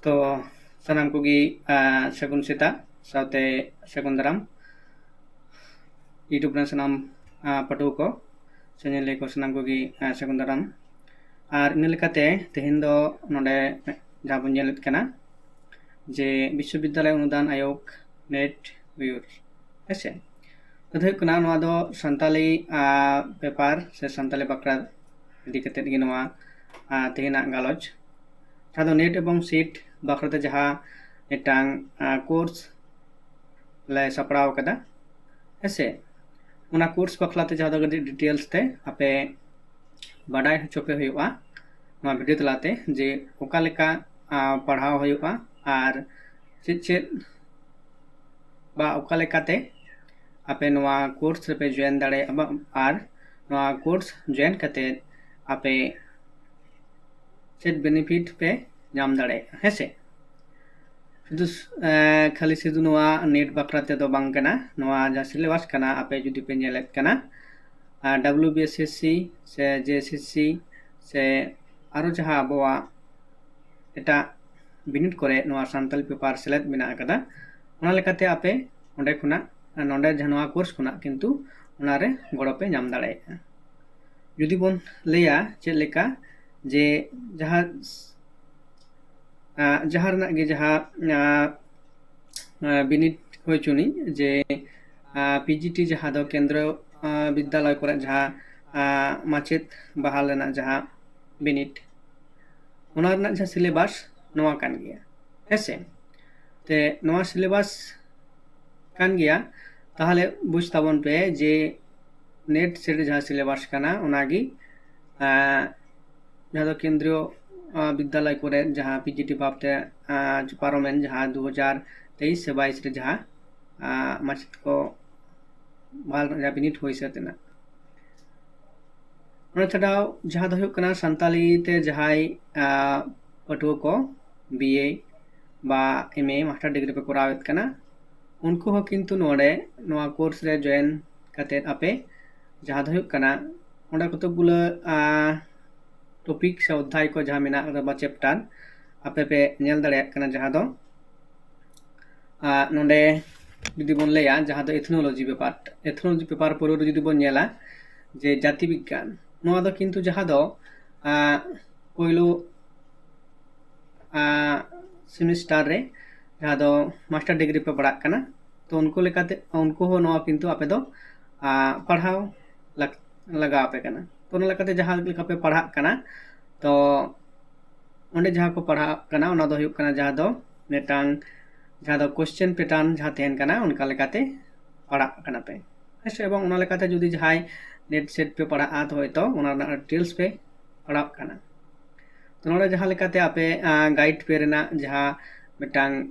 तो सानाम कोगी सगुन सेता साउते सगुन दाराम यूट्यूब ᱨᱮᱱ ᱥᱟᱱᱟᱢ ᱯᱟᱹᱴᱷᱩᱣᱟᱹ ᱠᱚ ᱥᱮ ᱧᱮᱧᱮᱞᱤᱭᱟᱹ ᱠᱚ ᱥᱟᱱᱟᱢ ᱠᱚᱜᱮ ᱥᱟᱹᱜᱩᱱ ᱫᱟᱨᱟᱢ ᱟᱨ ᱤᱱᱟᱹ ᱞᱮᱠᱟᱛᱮ ᱛᱮᱦᱮᱧ ᱫᱚ ᱱᱚᱰᱮ ᱡᱟᱦᱟᱸ ᱵᱚᱱ ᱧᱮᱞᱮᱫ ᱠᱟᱱᱟ ᱡᱮ ᱵᱤᱥᱥᱚᱵᱤᱫᱽᱫᱟᱞᱚᱭ ᱚᱱᱩᱫᱟᱱ ᱟᱭᱳᱜᱽ ᱱᱮᱴ ᱦᱩᱭᱩᱜ ᱦᱮᱸᱥᱮ ᱟᱫᱚ ᱦᱩᱭᱩᱜ ᱠᱟᱱᱟ ᱱᱚᱣᱟ ᱫᱚ ᱥᱟᱱᱛᱟᱞᱤ ᱯᱮᱯᱟᱨ ᱥᱮ ᱥᱟᱱᱛᱟᱞᱤ ᱵᱟᱠᱷᱨᱟ ᱤᱫᱤ ᱠᱟᱛᱮᱫ ᱜᱮ ᱱᱚᱣᱟ ᱛᱮᱦᱮᱧᱟᱜ ᱜᱟᱞᱚᱪ ᱡᱟᱦᱟᱸ ᱫᱚ नेट एवं सीट बाखराते जहाँ मिट्टांग कोर्स ले सपड़ाव कदा ऐसे उना कोर्स बखलाते जहाँ दो डिटेल्स ते आपे बाडाय चोपे हुआ नवा वीडियो तलाते जे ओका लेका पढ़ाव हुआ आर चेद बा ओका लेकाते आपे नवा कोर्स पे जॉइन दाड़े आर नवा कोर्स जॉइन कते आपे चेद बेनिफिट पे नाम दाड़े हेसे शुधु खाली शुधु नवा नेट बाखराते दो बांग कना नवा जा सिलेबस कना आपे जुदी पे नेलेत कना WBSSC से JSSC से आरो जहां अबवा एटा बिनिट करे नवा सान्ताली पेपर सेलेक्ट बिना कदा ओना लेकाते आपे ओंडे खुना नोंडे जहां कोर्स खुना किंतु ओनारे गड़ो पे नाम दाड़े जुदी बोन लेया चेद लेका जे जहां जहां गे जहां बिनिट होय चुनी जे PGT जहां दो केंद्र विद्यालय करे जहां माचेत बहाल लेना जहां बिनिट ओना जहां सिलेबस नवा कान गया हेसे ते नवा सिलेबस कान गया ताहले बुझ ताबन पे जे नेट सेट जहां सिलेबस काना ओनागी जहां दो केंद्रीय विद्यालय को जहाँ PGT बाबते पारोमेन जहाँ 2023 से 22 रे जहाँ माचित को बाल बिनिट हुई से तेना छड़ाव जहाँ दो कना सान्ताली ते जहाँ पटुआ को BA बा MA मास्टर डिग्री पे करावेत कना उनको हो किंतु नोडे नोआ कोर्स रे जॉइन कते आपे जहाँ दो कना ओंडा कतगुलो टॉपिक से अध्याय को जहाँ मेना बा चैप्टर आपे पे नेल दाड़े कना जहाँ दो नोंडे जुदी बोन लेया जहाँ दो एथनोलॉजी पेपर पर जुदी बोन नेला जे जाति विज्ञान नोआ दो किंतु जहाँ दो कोइलो सेमेस्टर रे जहाँ दो मास्टर डिग्री पे पढ़ा कना तो उनको लेकाते उनको हो नोआ किंतु आपे दो पढ़ाव लगा पे कना तो लेकाते जहाँ लेका पे पढ़ा कना तो ओंडे जहाँ को पढ़ा कना ओना दो हुयुक कना जहाँ दो नेटांग जहाँ दो क्वेश्चन पैटर्न जहाँ तेहन कना उनका लेकाते पढ़ा कना पे ऐसे एवं ओना लेकाते जुदी जहाँ नेट सेट पे पढ़ा आत होय तो ओना डिटेल्स पे पढ़ा कना तो नोडे जहाँ लेकाते आपे गाइड पे रेना जहाँ मिटांग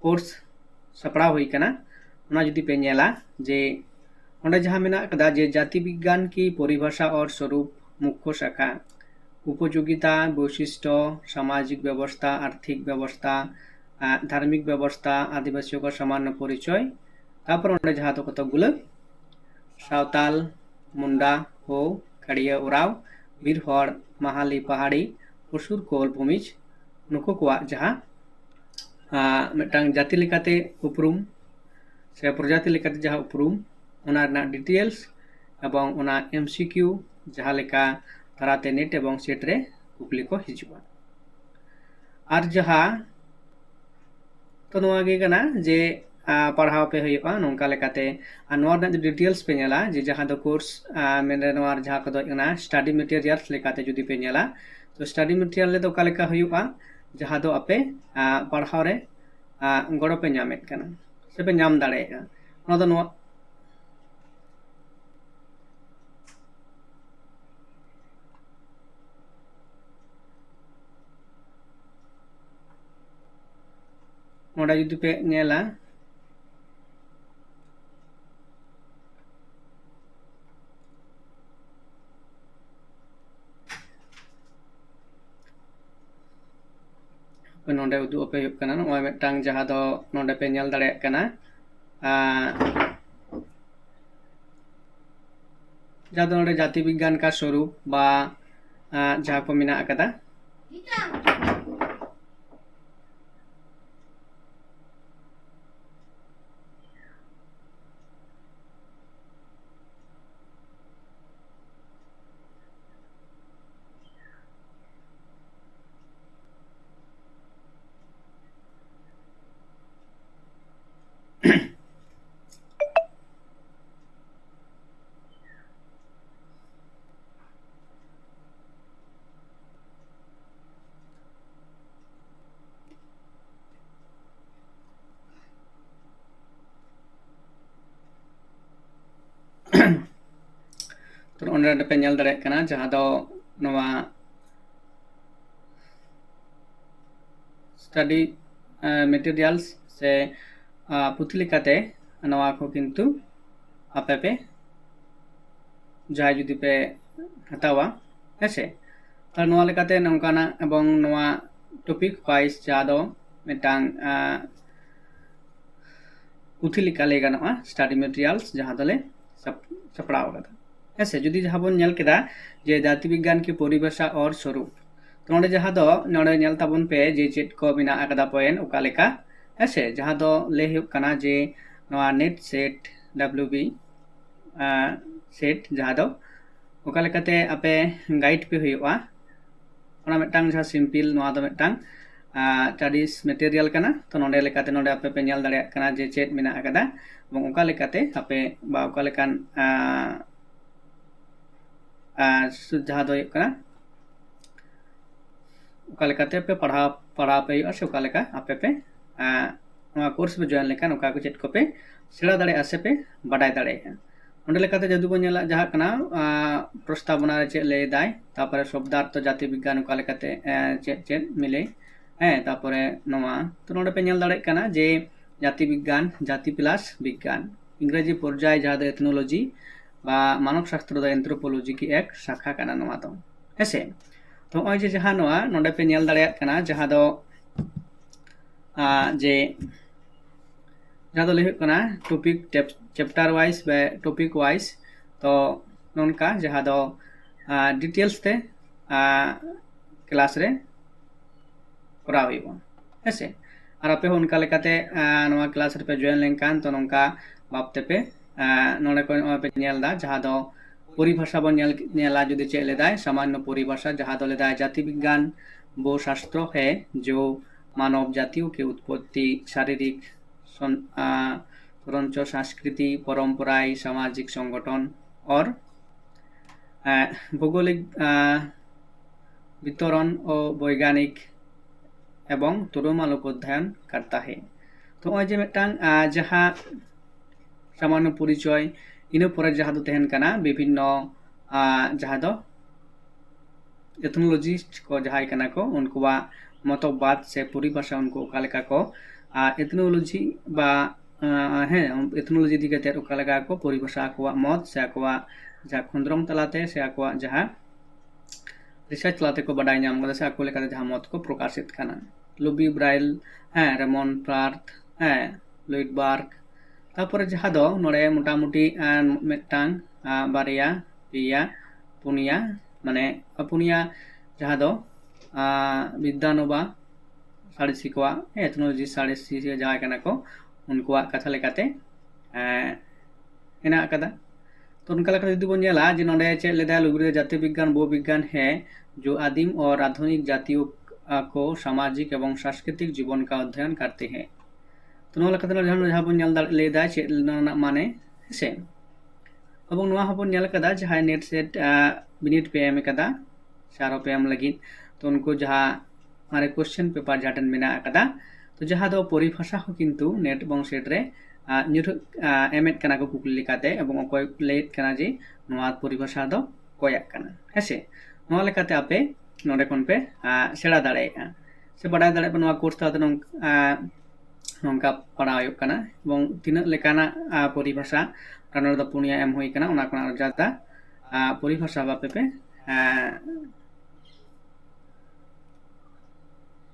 कोर्स सपड़ा हुई कना ओना जुदी पे नेला जे ओंडे जहाँ मेना कदा जे जाति विज्ञान की परिभाषा और स्वरूप मुख्य शाखा उपयोगिता वैशिष्ट्य सामाजिक व्यवस्था आर्थिक व्यवस्था धार्मिक व्यवस्था आदिवासियों का सामान्य परिचय तापर ओंडे जहाँ तो कतगुलो सावताल मुंडा हो खड़िया उराव बीर हड़ महाली पहाड़ी पशुर कोल भूमिज नुको को जहाँ मिटांग जाति लेकाते उपरुम से प्रजाति लेकाते जहाँ उपरुम ओना ना डिटेल्स एवं ओना MCQ जहाँ लेका ताराते नेट एवं सेट रे कुकली को हिजुआ आर जहाँ तो नोआ गे कना जे पढ़ाव पे हुआ नोंका लेकाते नोआ ना डिटेल्स पे नेला जे जहाँ दो कोर्स मेने नोआ जहाँ को दो ना स्टडी मटेरियल्स लेकाते जुदी पे नेला तो स्टडी मटेरियल ले दो का लेका हुआ जहाँ दो आपे पढ़ाव रे गड़ो पे नामेत कना से पे नाम दाड़ेगा नोआ दो नोआ नोडा जुदी पे नेला नोडे उदु पे हुयुक कना नोय मिटांग जहाँ दो नोडे पे नेल दाड़े कना जहाँ दो नोडे जाति विज्ञान का स्वरूप बा जहाँ को मेना कदा तो ऑनरे पे नेल दाड़े कना जहां दो नवा स्टडी मटेरियल्स से पुथी लेकाते नवा को किंतु आपे पे जहां जुदी पे हतावा हेसे तार नवा लेकाते नंकाना एवं नवा टॉपिक वाइज जहां दो मिटांग पुथी लेका ले गानोआ स्टडी मटेरियल्स जहां दले सपड़ाव कदा हेसे जुदी जहां बन नेल केदा जे जाति विज्ञान की परिभाषा और स्वरूप तो नोडे जहां दो नोडे नेल ताबन पे जे चेट को बिना आकदा पॉइंट ओका लेका हेसे जहां दो ले हुक कना जे नोआ नेट सेट डब्ल्यूबी सेट जहां दो ओका लेकाते आपे गाइड पे हुआ ओना मिटांग जहां सिंपल नोआ दो मिटांग स्टडीज मटेरियल कना तो नोडे लेकाते नोडे आपे पे नेल दाड़े कना जे चेट बिना आकदा এবং ওকা লেকাতে আপে বা ওকা লেকান जहां दो कना ओका लेकाते पे पढ़ा पे से ओका लेका आपे पे कोर्स पे जॉइन लेकान ओका को चेट को पे सेड़ा दाड़े आसे पे बाडाय दाड़े ओंडे लेकाते जदु बन नेला जहां कना प्रस्तावना रे चेट ले दाय तापरे शब्दार्थ जाति विज्ञान ओका लेकाते चेट मिले तापरे नोवा तो नोडे पे नेल दाड़े कना जे जाति विज्ञान जाति प्लस विज्ञान इंग्रेजी पर्याय जहां दो एथनोलॉजी बा मानव शास्त्र दो एंथ्रोपोलॉजी की एक शाखा कना नोवा दो हेसे तो ओय जे जहां नोवा नोडे पे नेल दाड़े कना जहां दो जे जहां दो लेहि कना टॉपिक चैप्टर वाइज बे टॉपिक वाइज तो नोनका जहां दो डिटेल्स ते क्लास रे करा हुइबा हेसे और आपे उनका लेकाते नोवा क्लास रे पे जॉइन लेनकान तो नोंका बापते पे नोडे को पे नेलदा जहां दो परिभाषा बन नेला जुदी चेक लेदाय सामान्य परिभाषा जहां दो लेदाय जाति विज्ञान वो शास्त्र है जो मानव जातियों की उत्पत्ति शारीरिक संरचना संस्कृति परंपराएं सामाजिक संगठन और भौगोलिक वितरण और वैज्ञानिक एवं तुलनामूलक अध्ययन करता है तो जे मिटांग जहां सामान्य परिचय इन पर जहां दो तहन कना विभिन्न जहां दो एथनोलॉजिस्ट को जहां कना को उनकुआ मतबाद से परिभाषा उनको ओकालेका को एथनोलॉजी बा है एथनोलॉजी दिगते ओकालेका को परिभाषा को मत से को जहां खंद्रम तलाते से को जहां रिसर्च लाते को बडाय नाम से आको लेकाते जहां मत को प्रकाशित करना लुबी ब्राइल रेमन प्रार्थ लुइडबर्ग तापर जहां दो नोडे मोटामुटी मिटांग बारिया पिया पुनिया माने पुनिया जहां दो विद्यानोबा साड़िसी को एथनोलॉजी साड़िसी जहां कना को उनको कथा लेकाते हेना कदा तो उनका लेका यदि बन नेला जे नोडे चेक लेदा लुगुरी जाति विज्ञान वो विज्ञान है जो आदिम और आधुनिक जातियों को सामाजिक एवं सांस्कृतिक जीवन का अध्ययन करते हैं तो नोला कथा जहां बन नेल लेदा चेक माने से एवं नोआ हबन नेल कदा जहां नेट सेट मिनिट पे एम कदा सारो पे एम लगी तो उनको जहां मारे क्वेश्चन पेपर जाटन मेना कदा तो जहां दो परिभाषा हो किंतु नेट एवं सेट रे एमएड कना को कुकली लेकाते एवं अकोय लेट कना जे नोआ परिभाषा दो कोया कना हेसे नोआ लेकाते आपे नोडे कोन पे सेड़ा दाड़ेया से बडाय दाड़े नोआ कोर्स ताते नोंका पढ़ायो कना एवं तिना लेकाना परिभाषा कानर द पुनिया एम होई कना ओना कोना जाता परिभाषा बापे पे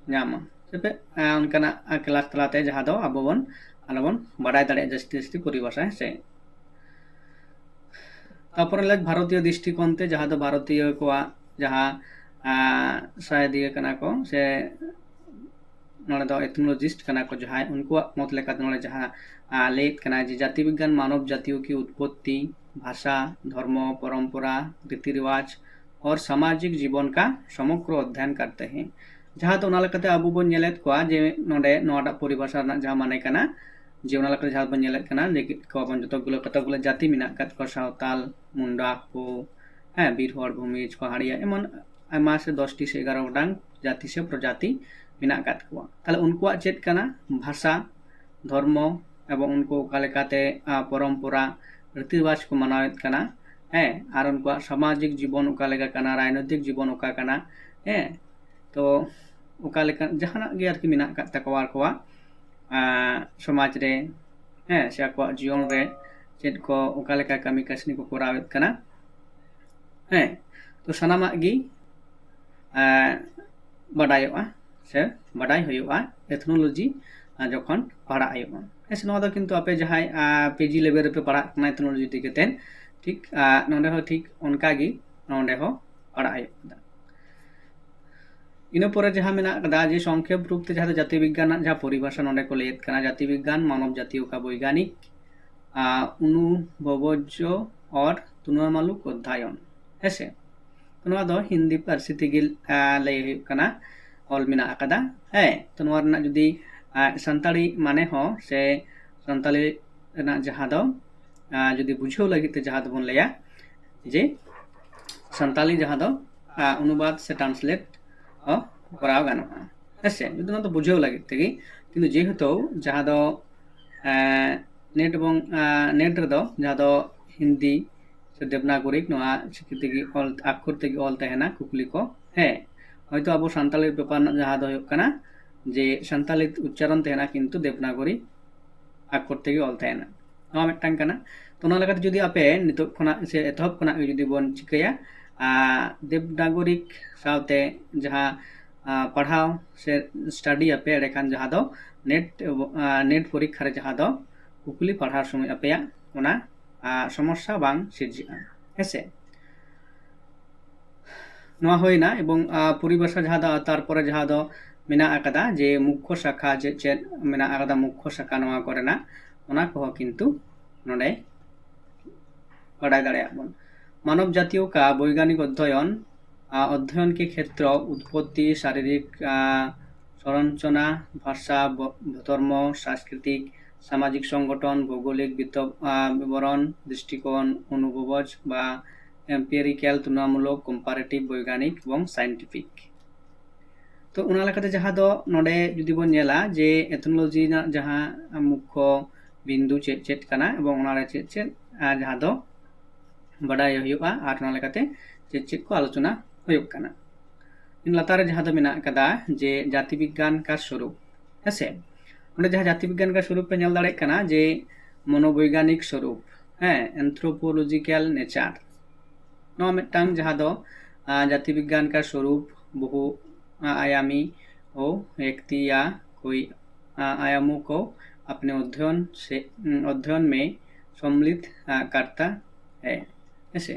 ᱧᱟᱢᱟ ᱥᱮᱯᱮ ᱚᱱᱠᱟᱱᱟᱜ ᱠᱞᱟᱥ ᱛᱟᱞᱟᱛᱮ ᱡᱟᱦᱟᱸ ᱫᱚ ᱟᱵᱚ ᱵᱚᱱ ᱟᱞᱚᱵᱚᱱ ᱵᱟᱰᱟᱭ ᱫᱟᱲᱮᱭᱟᱜ ᱡᱟᱹᱥᱛᱤ ᱡᱟᱹᱥᱛᱤ ᱯᱚᱨᱤᱵᱷᱟषᱟ ᱦᱮᱸᱥᱮ ᱛᱟᱯᱚᱨᱮ ᱞᱮ ᱵᱷᱟᱨᱚᱛᱤᱭᱚ ᱫᱨᱤᱥᱴᱤᱠᱳণ ᱛᱮ ᱡᱟᱦᱟᱸ ᱫᱚ ᱵᱷᱟᱨᱚᱛᱤᱭᱚ ᱠᱚᱣᱟᱜ ᱡᱟᱦᱟᱸ ᱥᱟᱭᱫᱤᱭᱟᱹ ᱠᱟᱱᱟ ᱠᱚ ᱥᱮ नोड़े दो एथनोलॉजिस्ट कना को जहां उनको मत लेका नोड़े जहां लेट कना जे जाति विज्ञान मानव जातियों की उत्पत्ति भाषा धर्म परंपरा रीति रिवाज और सामाजिक जीवन का समग्र अध्ययन करते हैं जहां तो नालकते अबु बन नेलेत को जे नोडे नोडा परिभाषा ना जहां माने कना जे नालकते जहां बन नेलेत कना लेकिन को बन जतगुलो कतगुलो जाति मिना कत को सावताल मुंडा को बीरहड़ भूमिज को हाड़िया एमन आयमा से 10 से 11 गोटांग जाति से प्रजाति मिना कात को ताले उनको चेत कना भाषा धर्म एवं उनको कालेकाते परंपरा रीति रिवाज को मनावेत कना ᱦᱮᱸ ᱟᱨ ᱩᱱᱠᱩᱣᱟᱜ ᱥᱟᱢᱟᱡᱤᱠ ᱡᱤᱵᱚᱱ ᱚᱠᱟ ᱞᱮᱠᱟ ᱠᱟᱱᱟ, ᱨᱟᱡᱱᱳᱭᱛᱤᱠ ᱡᱤᱵᱚᱱ ᱚᱠᱟ ᱠᱟᱱᱟ, ᱦᱮᱸ ᱛᱚ ᱚᱠᱟ ᱞᱮᱠᱟ ᱡᱟᱦᱟᱱᱟᱜ ᱜᱮ ᱟᱨᱠᱤ ᱢᱮᱱᱟᱜ ᱟᱠᱟᱫ ᱛᱟᱠᱚᱣᱟ ᱟᱠᱚᱣᱟᱜ ᱥᱚᱢᱟᱡᱽ ᱨᱮ, ᱦᱮᱸ ᱥᱮ ᱟᱠᱚᱣᱟᱜ ᱡᱤᱭᱚᱱ ᱨᱮ ᱪᱮᱫ ᱠᱚ ᱚᱠᱟ ᱞᱮᱠᱟ ᱠᱟᱹᱢᱤ ᱠᱟᱹᱥᱱᱤ ᱠᱚ ᱠᱚᱨᱟᱣᱮᱫ ᱠᱟᱱᱟ, ᱦᱮᱸ ᱛᱚ ᱥᱟᱱᱟᱢᱟᱜ ᱜᱮ ᱵᱟᱰᱟᱭᱚᱜᱼᱟ ᱥᱮ ᱵᱟᱰᱟᱭ ᱦᱩᱭᱩᱜᱼᱟ ᱮᱛᱷᱱᱳᱞᱚᱡᱤ যখন পড়া হইবা। হ্যাঁ নয়া দো কিন্তু আপে যাহাই পিজি লেভেল রে পড়া না এথনোলজি ইদি কাতেন ঠিক নডে হো ঠিক অনকা গি নডে হো পড়া হইবা। ᱤᱱᱟᱹ ᱯᱚᱨᱮ ᱡᱟᱦᱟᱸ ᱢᱮᱱᱟᱜ ᱟᱠᱟᱫᱟ ᱡᱮ ᱥᱚᱝᱠᱷᱮᱯ ᱨᱩᱯᱛᱮ ᱡᱟᱦᱟᱸ ᱫᱚ ᱡᱟᱹᱛᱤ ᱵᱤᱜᱽᱜᱟᱱ ᱨᱮᱱᱟᱜ ᱡᱟᱦᱟᱸ ᱯᱚᱨᱤᱵᱷᱟষᱟ ᱱᱚᱰᱮ ᱠᱚ ᱞᱟᱹᱭᱮᱫ ᱠᱟᱱᱟ, ᱡᱟᱹᱛᱤ ᱵᱤᱜᱽᱜᱟᱱ মানব জাতীয় কা বৈজ্ঞানিক অনুভবজ্য और তুলনামূলক অধ্যয়ন। হেসে ᱱᱚᱣᱟ ᱫᱚ ᱦᱤন্দি ᱯᱟᱹᱨᱥᱤ ᱛᱮᱜᱮ ᱞᱟᱹᱭ ᱦᱩᱭᱩᱜ ᱠᱟᱱᱟ, ᱚᱞ ᱢᱮᱱᱟᱜ ᱟᱠᱟᱫᱟ। ᱦᱮᱸ ᱛᱚ ᱱᱚᱣᱟ ᱨᱮᱱᱟᱜ ᱡᱩᱫᱤ ᱥᱟᱱᱛᱟᱲᱤ ᱢᱟᱱᱮ ᱦᱚᱸ ᱥᱮ ᱥᱟᱱᱛᱟᱲᱤ ᱨᱮᱱᱟᱜ ᱡᱟᱦᱟᱸ ᱫᱚ ᱡᱩᱫᱤ ᱵᱩᱡᱷᱟᱹᱣ ᱞᱟᱹᱜᱤᱫ ᱛᱮ ᱡᱟᱦᱟᱸ ᱫᱚᱵᱚᱱ ᱞᱟᱹᱭᱟ ᱡᱮ ᱥᱟᱱᱛᱟᱲᱤ ᱡᱟᱦᱟᱸ ᱫᱚ অনুবাদ সে ট্রান্সলেট করাও গানোগা। হেসে যদি না তো বুঝেও লাগে তেগি কিন্তু যেহেতু যাহা দো নেট এবং নেট রেদো যাহা দো হিন্दी से देवनागरिक नोआ चिकी तेगी ऑल अक्षर तेगी ऑल तहना कुकली को है হয়তো আবো সান্তালি ব্যাপার যাহা দো হুয়ুগ কানা যে সান্তালি উচ্চারণ তহনা কিন্তু দেবনাগরি अक्षर तेगी ऑल तहना नोआ मिदटांग काना। तो नोआ लेकाते जुदी आपे नितोग खना से एतहब खना जुदी बोन चिकाया देवनागरिक सावते जहाँ पढ़ाव से स्टाडी आपे एडेखान जहाँ दो नेट परीक्षा रे जहाँ दो कुकली पढ़ार समय आपे ओना समस्या बांग सिरजिआ। हेसे नोआ होइना एबं परिभाषा जहाँ दो तारपरे जहाँ दो मेना आकादा जे मुख्य शाखा जे चेद मेना आकादा मुख्य शाखा नोआ करेना ओना कोहो किन्तु नोडे बाडाय दाड़ेयाबन। मानव जातीय का वैज्ञानिक अध्ययन अध्ययन के क्षेत्र उत्पत्ति, शारीरिक संरचना, भाषा, धर्म, सांस्कृतिक, सामाजिक संगठन, भौगोलिक विवरण, दृष्टिकोण, अनुभवज बा एम्पिरिकल तुलनामूलक, कम्पारेटिव, वैज्ञानिक एवं साइंटिफिक। तो उना लेकाते जहाँ दो नोडे जुदी बोन नेला जे एथनोलॉजी ना जहाँ मुख्य बिंदु चेद चेद काना एवं उना रे चेद चेद जहाँ दो बाडाय हुयुगा आर उना लेकाते चेद चेद को आलोचना हुयुग काना। इन लातारे जहाँ दो मेना कदा जे जाति विज्ञान का स्वरूप। हेसे उन्हें जहाँ जाति विज्ञान का स्वरूप पे नेल दाड़े काना जे मनोवैज्ञानिक स्वरूप, हैं एंथ्रोपोलॉजिकल नेचार नोआ मिदटांग जहाँ दो जाति विज्ञान का स्वरूप बहु आयामी ओ व्यक्ति या कोई आयामों को अपने अध्ययन में सम्मिलित करता है। ऐसे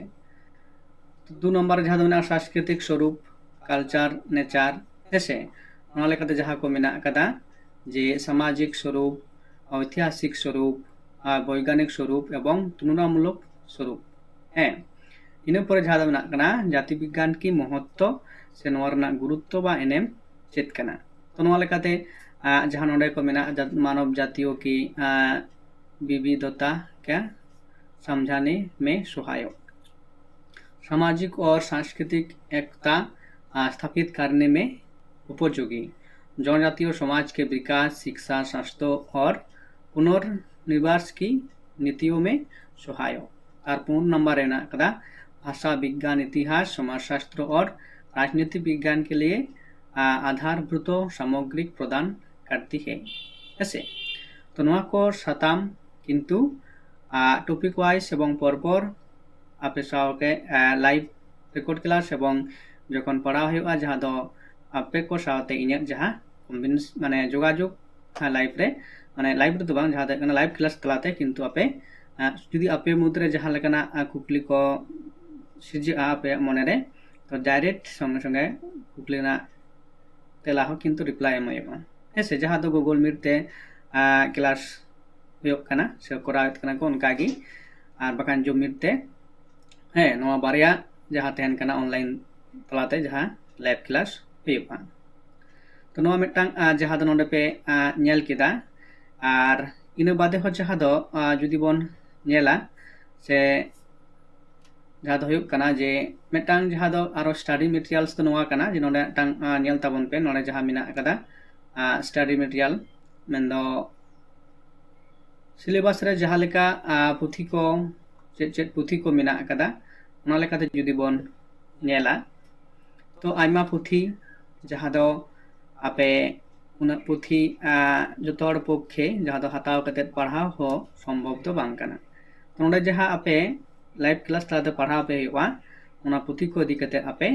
तो 2 नंबर जहाँ दो मेना सांस्कृतिक स्वरूप कल्चर नेचार। ऐसे ओना लेकाते जहाँ को मेना कदा जे सामाजिक स्वरूप, ऐतिहासिक स्वरूप, वैज्ञानिक स्वरूप एवं तुलनामूलक स्वरूप। हैं इना पर जहाँ दो मेना कना जाति विज्ञान की महत्व से नोआ रना गुरुत्व बा एनेम चेद कना। तो नोआ लेकाते जहाँ नोडे को मेना मानव जातियों की विविधता क्या समझाने में सहायक, सामाजिक और सांस्कृतिक एकता स्थापित करने में उपयोगी, जनजातीय समाज के विकास, शिक्षा, स्वास्थ्य और पुनर्निवास की नीतियों में सहायक। और 4 नंबर है ना कदा भाषा विज्ञान, इतिहास, समाजशास्त्र और राजनीति विज्ञान के लिए आधारभूत सामग्री प्रदान करती है। ऐसे तो नोआ को साताम किंतु टॉपिक वाइज एवं परपर आपे सावके लाइव रेकर्ड क्लास एवं जखन पढ़ा हुआ जहाँ दो आपे को सावते इन्या जहाँ कम्बिनेस माने जोगाजोग लाइव रे माने लाइव रे तो बांग जहाँ दो लाइव क्लास तलाते किंतु आपे जुदी आपे मुद्रे जहाँ लेकाना कुकली को सिरजिआ आपे मने रे तो डायरेक्ट संगे संगे कुकली ना तेला हो किंतु रिप्लाई एमोयबा। हेसे जहाँ दो गूगल मीट ते क्लास हुयुग काना से करावत काना को उनकागी आर बाकान जो मीट ते है नोआ बारिया जहाँ तहन काना ऑनलाइन तलाते जहाँ लाइव क्लास हुयुगा। तो नोआ मिदटांग जहाँ दो नोडे पे नेल केदा आर इना बादे हो जहाँ दो जुदी बोन नेला से जहाँ दो हुयुग काना जे मिदटांग जहाँ दो आरो स्टडी मटेरियल्स तो नोआ काना जे नोडे टांग नेल ताबन पे नोडे जहाँ मेना कादा स्टडी मटेरियल मेन दो सिलेबस रे जहाँ लेका पुथी को चेद पुथी को मेना कदा ओना लेकाते जुदी बोन नेला तो आयमा पुथी जहाँ दो आपे उना पुथी जोतोड़ पक्षे जहाँ दो हताव कते पढ़ाव हो संभव तो बांग कना तो नोडे जहाँ आपे लाइव क्लास ताते पढ़ाव पे हुआ उना पुथी को इदी कते आपे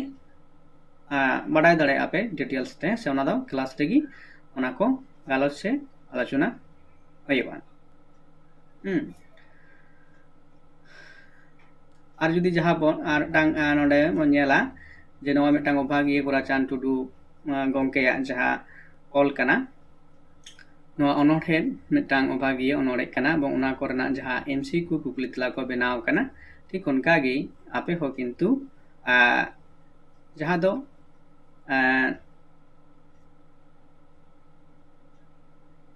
बाडाय दाड़े आपे डिटेल्स ते से ओना दो क्लास रेगी ओना को गालोच से आलोचना हुआ और जुदी जहाँ बोन और टांग नोडे बोन नेला जे नवा मिटांग अभागिए गोराचान टुडू गंकेया जहाँ ऑल कना नवा अनोठे मिटांग अभागिए अनोड़े कना बं उना कोरना जहाँ एमसीक्यू कुकली तला को बनाव कना ठीक उनकागी आपे हो किंतु जहाँ दो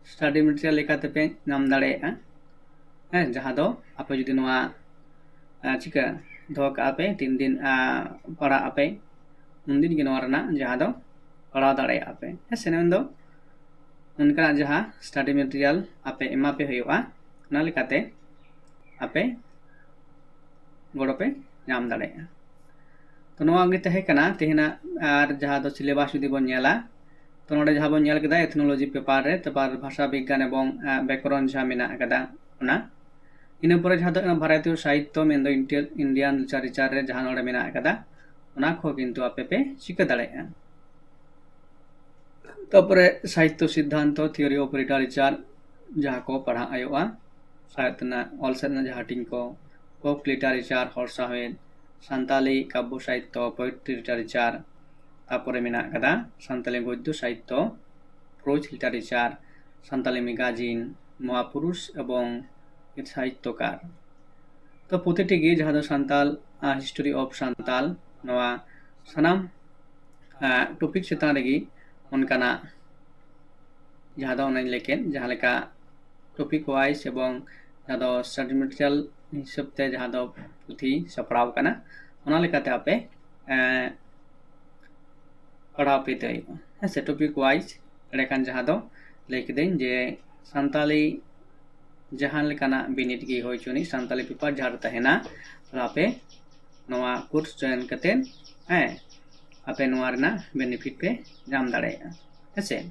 स्टडी मटेरियल लेकाते पे नाम दाड़ेया जहाँ दो आपे जुदी नवा चिका दो आपे 3 दिन पढ़ा आपे उन दिन के नवा रना जहाँ दो पढ़ा दाड़ेया आपे से दो उनका जहाँ स्टडी मटेरियल आपे एमा पे हुआ ना लेकाते आपे गड़ो पे नाम दाड़ेया तो नवा गे तहे कना तेहना आर जहाँ दो सिलेबास जुदी बन नेला तो नोडे जहाँ बन नेल केदा एथनोलॉजी पेपर रे तबार भाषा विज्ञान एवं व्याकरण जहाँ मेना कदा ओना इन पर जहाँ दो भारतीय साहित्य मेन दो इंडियन लिटरेचर रे जहाँ नोडे मेना कदा ओना को किंतु आपे पे चिका दाड़ेया तारपरे साहित्य सिद्धांत थियोरी ऑफ लिटरेचर जहाँ को पढ़ा आयोआ साहित्य ऑल सेना जहाँ टिंग को फोक लिटरेचर हर साहित्य सान्ताली काव्य साहित्य पोएट्री लिटरेचर तारपरे मेना कदा सान्ताली गद्य साहित्य प्रोज लिटरेचर सान्ताली मैगजीन महापुरुष एवं साहित्यकार तो प्रतिटी जहाँ दो सान्ताल हिस्टोरी ऑफ सान्ताल नवा सनाम टॉपिक चेतान रेगी उनकाना जहाँ दो लेकेन जहाँ लेका टॉपिक वाइज एवं जहाँ दो स्टडी मटेरियल हिसाब ते जहाँ दो पुथी सपड़ाव कना ओना लेकाते आपे पढ़ाव पेते से टॉपिक वाइज एडेखान जहाँ दो लेकिन जे सान्ताली जहाँ लेकाना बिनिट गी होय चुनी सान्ताली पेपर जहाँ तहेना आपे नवा कोर्स जॉइन कते आपे नवा रना बेनिफिट पे नाम दाड़ेया हेसे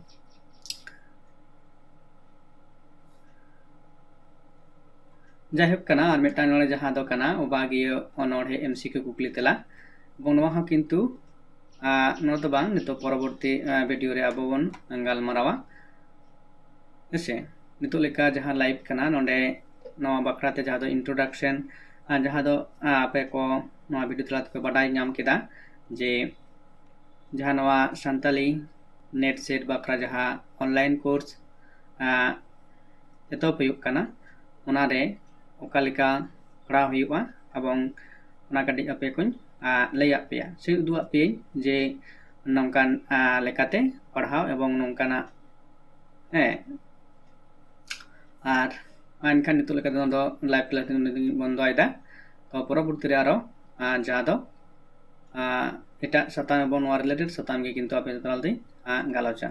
जायहोक कना और मिटान नोडे जहाँ दो कना ओबागियो अनोढ़े एमसीक्यू कुकली तेला बं नवा हो किंतु नोडे तो बांग नितो परवर्ती वीडियो रे आबो बन गालमारावा हेसे नितो लेका जहाँ लाइव कना नोडे नवा बखराते जहाँ दो इंट्रोडक्शन जहाँ दो आपे को नवा वीडियो तलाते पे बाडाय नाम केदा जे जहाँ नवा सान्ताली नेट सेट बखरा जहाँ ऑनलाइन कोर्स एतो हुयुग कना ओना रे ओका लेका पढ़ा हुयुगा एवं ओना कटी आपे कुन लैया पेया से उदुआ पे जे नौकान लेकाते पढ़ाव एवं नौकाना और एनखान नितो लेका दो लाइव क्लास बंदोयदा तो परवर्ती रे आरो जहाँ दो एटा साताम एवं रिलेटेड साताम के किंतु आपे तलाते गालोचा।